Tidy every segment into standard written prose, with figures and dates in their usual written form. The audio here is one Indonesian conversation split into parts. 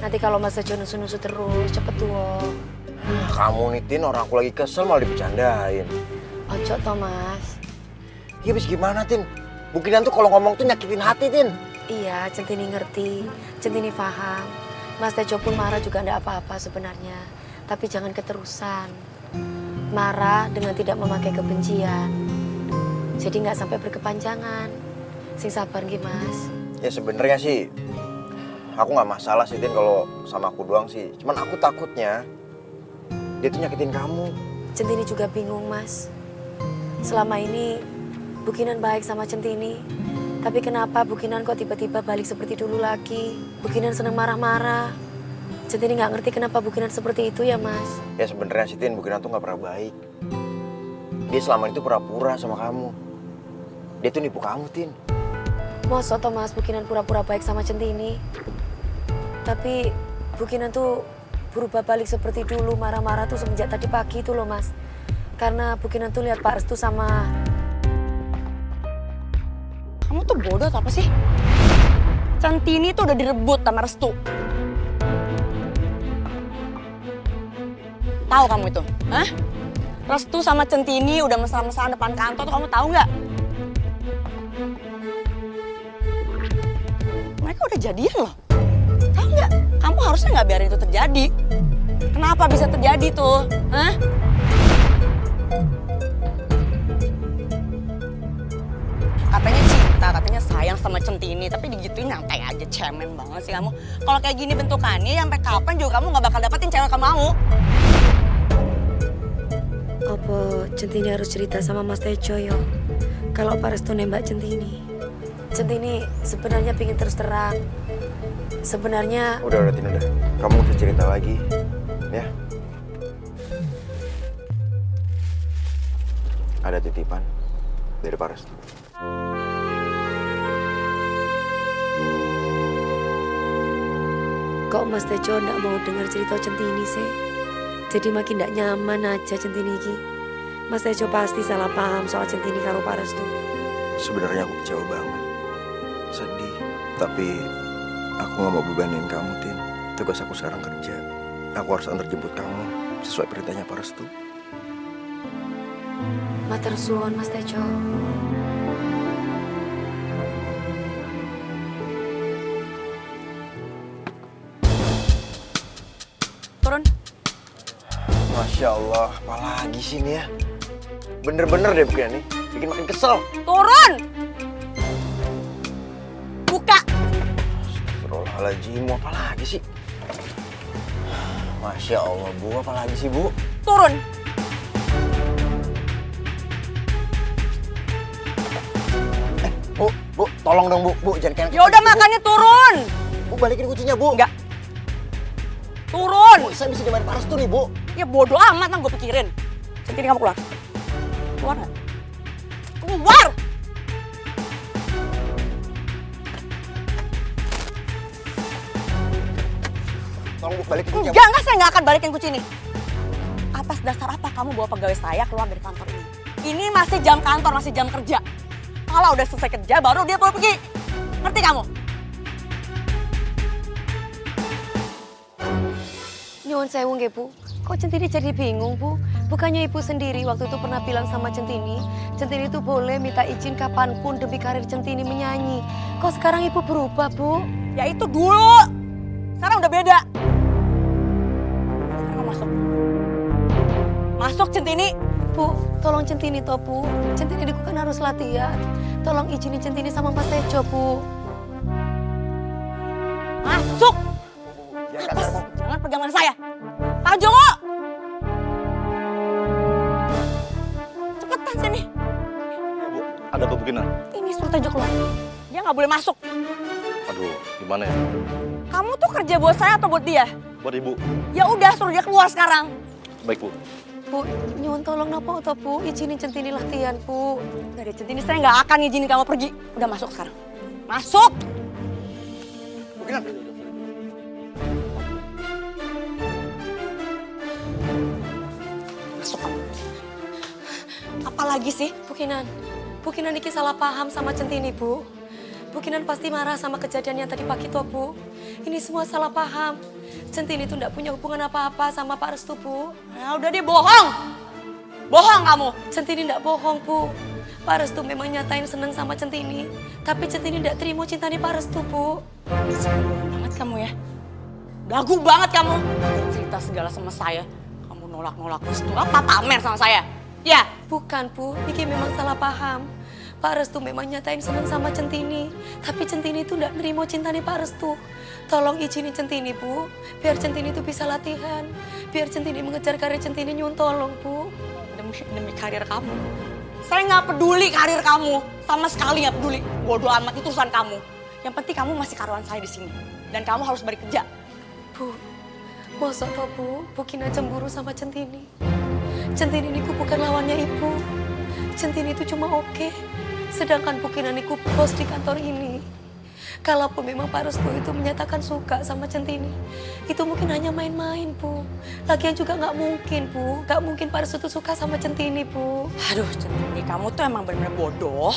Nanti kalau Mas Tejo nusu-nusu terus, cepet tua. Kamu nih Tin, orang aku lagi kesel malah dibecandain. Ojo toh Mas. Ya bis gimana Tin? Bukinan tuh kalau ngomong tuh nyakitin hati Tin. Iya, Centini ngerti, Centini paham. Mas Tejo pun marah juga ndak apa-apa sebenarnya. Tapi jangan keterusan. Marah dengan tidak memakai kebencian. Jadi nggak sampai berkepanjangan. Sing sabar nggih Mas. Ya sebenarnya sih aku nggak masalah sih Tin kalau sama aku doang sih. Cuman aku takutnya dia tuh nyakitin kamu. Centini juga bingung Mas. Selama ini Bukinan baik sama Centini. Tapi kenapa Bukinan kok tiba-tiba balik seperti dulu lagi? Bukinan seneng marah-marah. Centini nggak ngerti kenapa Bukinan seperti itu ya Mas. Ya sebenarnya sih Tin, Bukinan tuh nggak pernah baik. Dia selama itu pura-pura sama kamu. Dia tuh nipu kamu Tin. Mosok toh Mas Bukinan pura-pura baik sama Centini. Tapi Bukinan tuh berubah balik seperti dulu, marah-marah tuh semenjak tadi pagi tuh loh Mas. Karena Bukinan tuh lihat Pak Restu sama... Kamu tuh bodoh atau apa sih? Centini tuh udah direbut sama Restu. Tahu kamu itu? Hah? Restu sama Centini udah mesra-mesraan depan kantor tuh kamu tahu nggak? Mereka udah jadian loh. Tahu nggak? Kamu harusnya nggak biarin itu terjadi. Kenapa bisa terjadi tuh? Hah? Katanya cinta, katanya sayang sama Centini, tapi digituin nyantai aja, cemen banget sih kamu. Kalau kayak gini bentukannya, sampai kapan juga kamu nggak bakal dapetin cewek kamu mau. Apa Centini harus cerita sama Mas Tejo yo? Kalau Pak Restu nembak Centini. Centini sebenarnya pingin terus terang. Sebenarnya... Udah Tin, udah. Kamu usah cerita lagi, ya. Ada titipan dari Pak Restu. Kok Mas Tejo ndak mau dengar cerita Centini sih? Jadi makin ndak nyaman aja Centini iki. Mas Tejo pasti salah paham soal Centini karo Pak Restu. Sebenarnya aku kecewa banget. Sedih. Tapi aku gak mau bebanin kamu, Tin. Tugas aku sekarang kerja. Aku harus antar jemput kamu sesuai perintahnya Pak Restu. Matur suwun Mas Tejo. Turun. Masya Allah, apalagi sih ini ya? Bener-bener deh begini nih, bikin makin kesel. Turun! Buka! Astagfirullahaladzim, mau apa lagi sih? Masya Allah, Bu, apa lagi sih, Bu? Turun! Bu, tolong dong, Bu, jangan kayak... Ya udah makanya turun! Bu, balikin kuncinya, Bu. Enggak. Turun! Bu, saya bisa dimarahin Pak Restu nih, Bu. Ya bodo amat kan gue pikirin. Centini kamu keluar. Keluar nggak? Keluar! Tolong, Bu, balikin kuncinya. Enggak, saya nggak akan balikin kunci ini. Atas dasar apa kamu bawa pegawai saya keluar dari kantor ini? Ini masih jam kantor, masih jam kerja. Kalau udah selesai kerja, baru dia boleh pergi. Ngerti kamu? Nyuwun sewu nggih, Bu. Kok Centini jadi bingung, Bu? Bukannya Ibu sendiri waktu itu pernah bilang sama Centini itu boleh minta izin kapanpun demi karir Centini menyanyi. Kok sekarang Ibu berubah, Bu? Ya itu dulu. Sekarang udah beda. Sekarang masuk. Masuk Centini. Bu, tolong Centini toh, Bu. Centini kan harus latihan. Tolong izinin Centini sama Mas Tejo, Bu. Masuk. Atas, jangan pegangan saya. Pak Jongo. Cepetan sini. Bu, ada kebukinan. Ini suruh Tejo keluar. Dia nggak boleh masuk. Aduh, gimana ya? Kamu tuh kerja buat saya atau buat dia? Buat Ibu. Ya udah, suruh dia keluar sekarang. Baik, Bu. Bu, nyuwun tolong napa toh, Bu? Izinin Centini latihan, Bu. Dari Centini saya nggak akan izinin kamu pergi. Udah masuk sekarang. Masuk. Bukinan. Masuk kamu. Apa lagi sih? Bukinan iki salah paham sama Centini, Bu. Bukinan pasti marah sama kejadian yang tadi pagi toh, Bu. Ini semua salah paham. Centini itu nggak punya hubungan apa-apa sama Pak Restu, Bu. Ya udah dia bohong. Bohong kamu. Centini nggak bohong, Bu. Pak Restu memang nyatain seneng sama Centini. Tapi Centini nggak terima cintanya Pak Restu, Bu. Banget kamu ya. Belagu banget kamu. Cerita segala sama saya. Kamu nolak-nolak restu apa pamer sama saya? Ya. Bukan, Bu. Niki memang salah paham. Pak Restu memang nyatain seneng sama Centini. Tapi Centini itu nggak nerima cintanya Pak Restu. Tolong izinin Centini, Bu. Biar Centini itu bisa latihan. Biar Centini mengejar karir Centini, nyun tolong, Bu. Demi karir kamu. Saya nggak peduli karir kamu. Sama sekali nggak peduli. Bodoh amat itu urusan kamu. Yang penting kamu masih karyawan saya di sini. Dan kamu harus balik kerja. Bu, masa toh, Bu Kina cemburu sama Centini. Centini niku bukan lawannya Ibu. Centini itu cuma oke. Sedangkan Bu Kina niku bos di kantor ini. Kalaupun memang Pak Restu itu menyatakan suka sama Centini, itu mungkin hanya main-main, Bu. Lagian juga nggak mungkin, Bu. Nggak mungkin Pak Restu itu suka sama Centini, Bu. Aduh, Centini, kamu tuh emang bener-bener bodoh.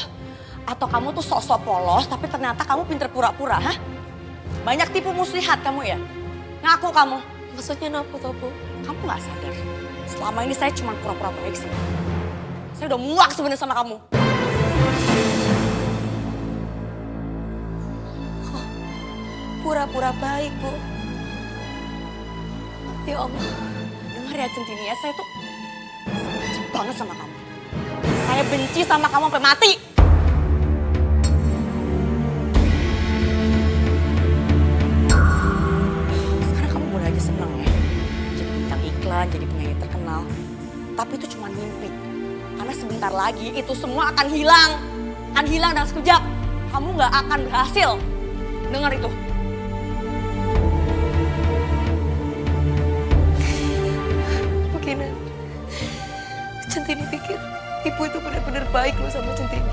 Atau kamu tuh sok-sok polos, tapi ternyata kamu pinter pura-pura, hah? Banyak tipu muslihat kamu ya? Ngaku kamu. Maksudnya apa toh, Bu? Kamu nggak sadar. Selama ini saya cuma pura-pura baik sama kamu. Saya udah muak sebenarnya sama kamu. Pura-pura baik, Bu. Ya Allah. Dengar ya Centini ya, saya tuh benci banget sama kamu. Saya benci sama kamu sampai mati. Sekarang kamu boleh aja senang ya. Jadi bintang iklan, jadi penyanyi terkenal. Tapi itu cuma mimpi. Karena sebentar lagi itu semua akan hilang. Akan hilang dalam sekejap. Kamu gak akan berhasil. Dengar itu. Centini pikir Ibu itu benar-benar baik loh sama Centini.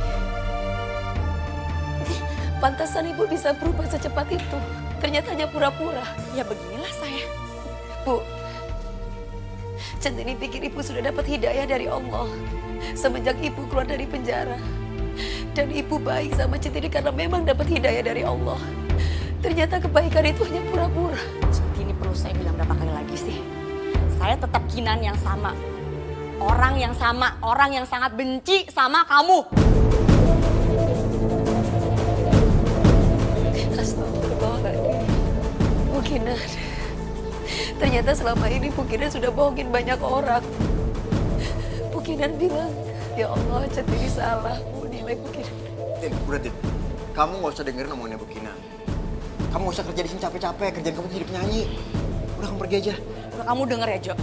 Pantasan Ibu bisa berubah secepat itu. Ternyata hanya pura-pura. Ya beginilah saya. Bu, Centini pikir Ibu sudah dapat hidayah dari Allah semenjak Ibu keluar dari penjara. Dan Ibu baik sama Centini karena memang dapat hidayah dari Allah. Ternyata kebaikan itu hanya pura-pura. Centini perlu saya bilang berapa kali lagi sih? Saya tetap Kinan yang sama. Orang yang sama, orang yang sangat benci sama kamu. Astagfirullahaladzim. Bu Kinan, ternyata selama ini Bu Kinan sudah bohongin banyak orang. Bu Kinan bilang, ya Allah, Centini salah. Bu nilai Bu Kinan. Tin, udah Tin. Kamu gak usah dengerin omongannya Bu Kinan. Kamu gak usah kerja di sini capek-capek, kerjaan kamu jadi penyanyi. Udah kamu pergi aja. Udah kamu denger ya Jo,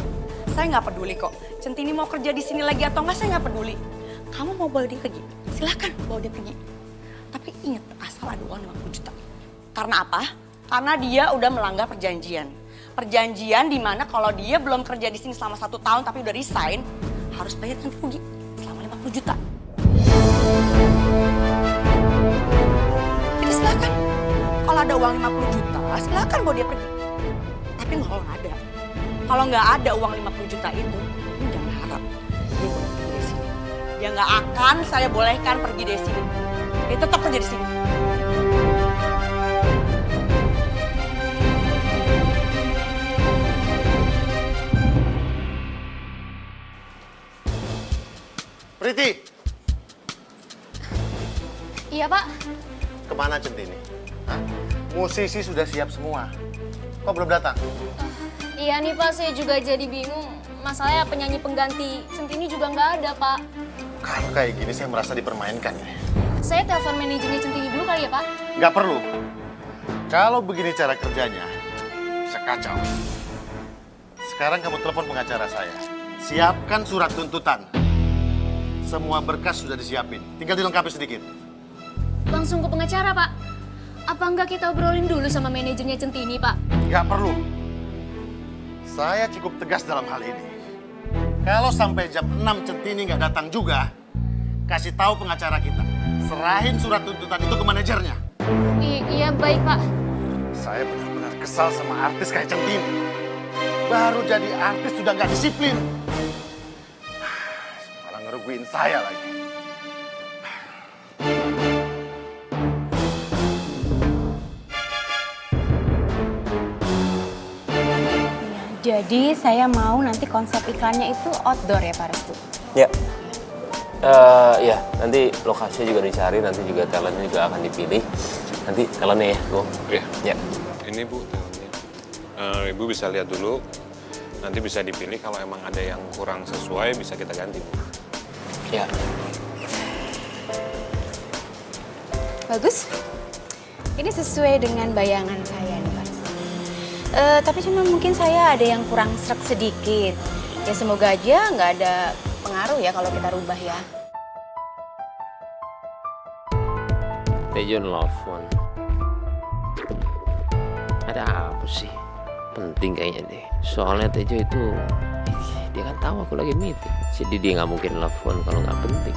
saya nggak peduli kok. Centini mau kerja di sini lagi atau enggak, saya nggak peduli. Kamu mau bawa dia pergi, silahkan bawa dia pergi. Tapi ingat, asal ada uang 50 juta. Karena apa? Karena dia udah melanggar perjanjian. Perjanjian di mana kalau dia belum kerja di sini selama 1 tahun tapi udah resign, harus bayar ganti rugi selama 50 juta. Jadi silahkan. Kalau ada uang 50 juta, silahkan bawa dia pergi. Tapi kalau nggak ada, kalau nggak ada uang 50 juta itu, kamu jangan harap dia boleh pergi dari sini. Dia nggak akan saya bolehkan pergi dari sini. Dia tetap kerja di sini. Priti, Iya, Pak. kemana Centini? Hah? Musisi sudah siap semua. Kok belum datang? Iya nih, Pak. Saya juga jadi bingung. Masalahnya penyanyi pengganti Centini juga nggak ada, Pak. Kalau kayak gini saya merasa dipermainkan ya. Saya telepon manajernya Centini dulu kali ya, Pak? Nggak perlu. Kalau begini cara kerjanya, bisa kacau. Sekarang kamu telepon pengacara saya. Siapkan surat tuntutan. Semua berkas sudah disiapin. Tinggal dilengkapi sedikit. Langsung ke pengacara, Pak. Apa enggak kita obrolin dulu sama manajernya Centini, Pak? Nggak perlu. Saya cukup tegas dalam hal ini. Kalau sampai jam 6 Centini nggak datang juga, kasih tahu pengacara kita. Serahin surat tuntutan itu ke manajernya. Iya, baik, Pak. Saya benar-benar kesal sama artis kayak Centini. Baru jadi artis sudah nggak disiplin. Malah ngerugiin saya lagi. Jadi saya mau nanti konsep iklannya itu outdoor ya Pak Restu? Ya. Ya, nanti lokasinya juga dicari, nanti juga talentnya juga akan dipilih. Nanti talentnya ya, Bu. Iya. Ya. Ini Bu, talentnya. Ibu bisa lihat dulu. Nanti bisa dipilih kalau emang ada yang kurang sesuai bisa kita ganti, Bu. Ya. Bagus. Ini sesuai dengan bayangan saya nih Pak Restu. Tapi cuma mungkin saya ada yang kurang srek sedikit. Ya semoga aja nggak ada pengaruh ya kalau kita rubah ya. Tejo nelfon. Ada apa sih? Penting kayaknya deh. Soalnya Tejo itu, dia kan tahu aku lagi meeting. Jadi dia nggak mungkin nelfon kalau nggak penting.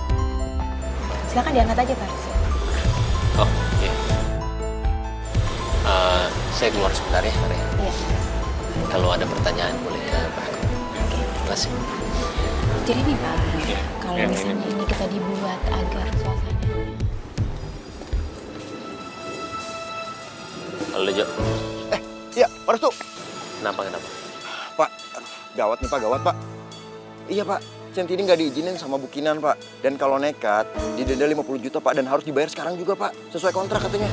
Silakan diangkat aja Pak Restu. Oh, iya. Saya keluar sebentar ya, Maria. Iya. Kalau ada pertanyaan boleh ke Pak. Oke. Terima kasih. Jadi nih Pak, kalau misalnya ini kita dibuat agar suasananya. Halo, Jo. Iya, Pak Restu. Kenapa? Pak, aduh, gawat nih Pak, gawat Pak. Iya Pak, Centini nggak diizinin sama Bu Kinan Pak. Dan kalau nekat, didenda 50 juta Pak, dan harus dibayar sekarang juga Pak. Sesuai kontrak katanya.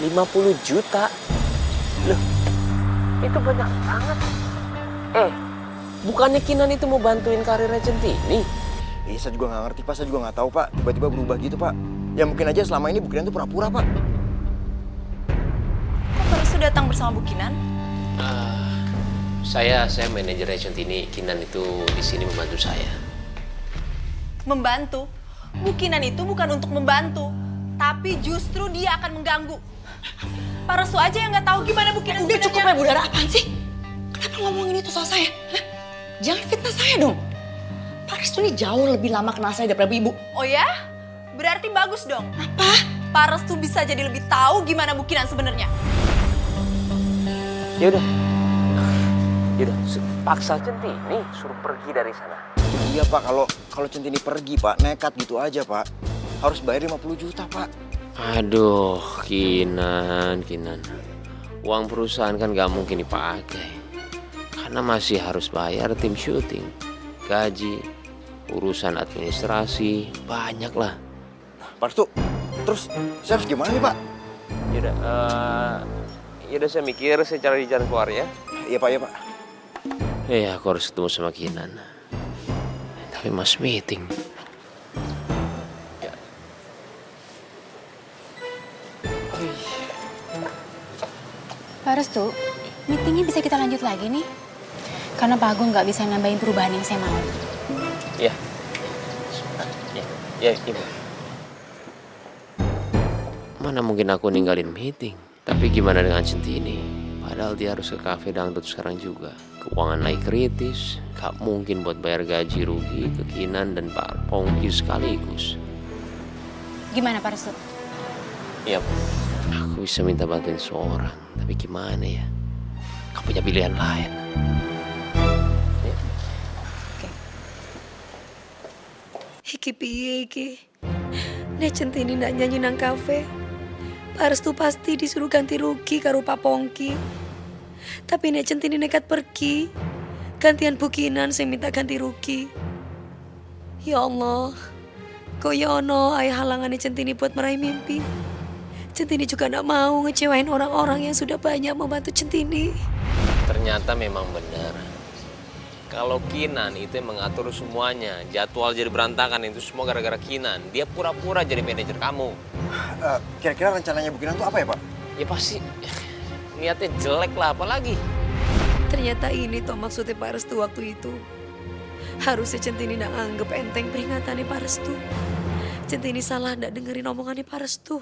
50 juta? Loh, itu banyak banget. Bukannya Kinan itu mau bantuin karirnya Centini? Iya, saya juga nggak ngerti Pak, saya juga nggak tahu Pak. Tiba-tiba berubah gitu Pak. Ya mungkin aja selama ini Bu Kinan itu pura-pura Pak. Kok Pak Restu datang bersama Bu Kinan? Saya manajernya Centini. Kinan itu di sini membantu saya. Membantu? Bu Kinan itu bukan untuk membantu, tapi justru dia akan mengganggu. Pak Restu aja yang nggak tahu gimana Bu Kinan sebenarnya. Udah cukup ya Bu Dara, apaan sih? Kenapa ngomongin itu soal saya? Hah? Jangan fitnah saya dong. Pak Restu ini jauh lebih lama kenal saya daripada Ibu. Oh ya? Berarti bagus dong. Apa? Pak Restu bisa jadi lebih tahu gimana Bu Kinan sebenarnya. Yaudah, paksa Centini suruh pergi dari sana. Iya Pak, kalau Centini pergi Pak, nekat gitu aja Pak. Harus bayar 50 juta Pak. Aduh, Kinan. Uang perusahaan kan gak mungkin dipakai. Karena masih harus bayar tim syuting, gaji, urusan administrasi, banyak lah. Pak Restu, terus saya harus gimana nih Pak? Yaudah saya mikir, saya cari jalan keluar ya. Iya Pak, iya Pak. Aku harus ketemu sama Kinan. Tapi mas meeting. Ya. Pak Restu, meetingnya bisa kita lanjut lagi nih. Karena Pak Agung nggak bisa nambahin perubahan yang saya mau. Ya. Ya, Ibu. Mana mungkin aku ninggalin meeting? Tapi gimana dengan Centini? Padahal dia harus ke kafe dangdut sekarang juga. Keuangan naik kritis, gak mungkin buat bayar gaji rugi ke Kinan dan Pak Pongki sekaligus. Gimana Pak Restu? Iya, aku bisa minta bantuin seorang, tapi gimana ya? Gak punya pilihan lain. Ya. Iki piye iki? Nek Centini ndak nyanyi nang kafe. Pak Restu pasti disuruh ganti rugi karo Pak Pongki. Tapi nek Centini nekat pergi, gantian Bu Kinan sing minta ganti rugi. Ya Allah, kok ya ono ayah halangane Centini buat meraih mimpi. Centini juga ndak mau ngecewain orang-orang yang sudah banyak membantu Centini. Ternyata memang benar. Kalau Kinan itu yang mengatur semuanya, jadwal jadi berantakan itu semua gara-gara Kinan. Dia pura-pura jadi manajer kamu. Kira-kira rencananya Bu Kinan itu apa ya Pak? Ya pasti niatnya jelek lah, apalagi. Ternyata ini toh maksudnya Pak Restu waktu itu. Harusnya Centini ndak anggap enteng peringatannya Pak Restu. Centini salah ndak dengerin omongannya Pak Restu.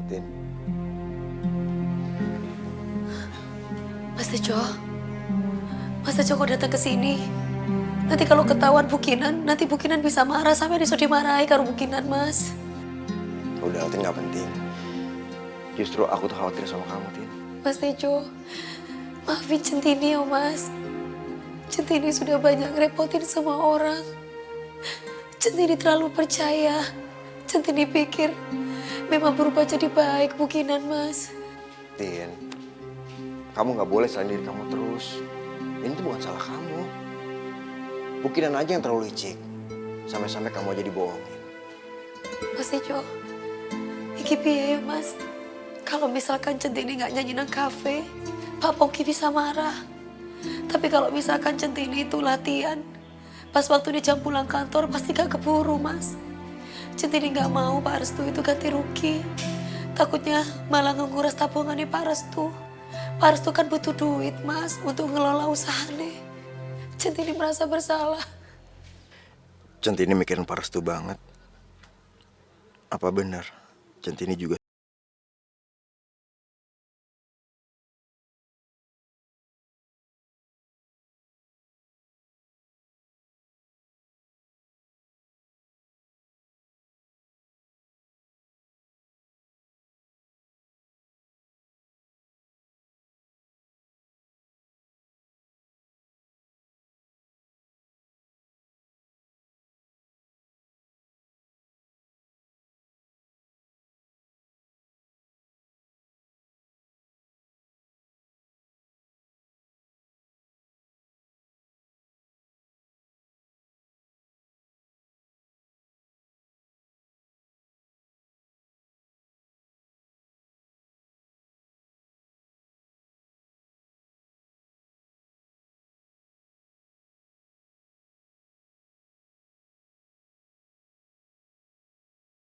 Tin. Mas Tejo kok datang ke sini? Nanti kalau ketahuan Bu Kinan, nanti Bu Kinan bisa marah sampai disuruh dimarahi karo Bu Kinan, Mas. Udah, Tin, nggak penting. Justru aku tuh khawatir sama kamu, Tin. Mas Tejo, maafin Centini ya, Mas. Centini sudah banyak ngerepotin semua orang. Centini terlalu percaya. Centini pikir memang berubah jadi baik bukinan, Mas. Tin, kamu nggak boleh salahin diri kamu terus. Ini tuh bukan salah kamu. Bukinan aja yang terlalu licik. Sampai-sampai kamu aja dibohongin. Mas Tejo, iki piye ya, Mas? Kalau misalkan Centini nggak nyanyi nang kafe, Pak Pongki bisa marah. Tapi kalau misalkan Centini itu latihan, pas waktu dia jam pulang kantor pasti gak keburu, Mas. Centini nggak mau Pak Restu itu ganti rugi. Takutnya malah nguras tabungannya Pak Restu. Pak Restu kan butuh duit, Mas, untuk ngelola usahanya. Centini merasa bersalah. Centini mikirin Pak Restu banget. Apa benar Centini juga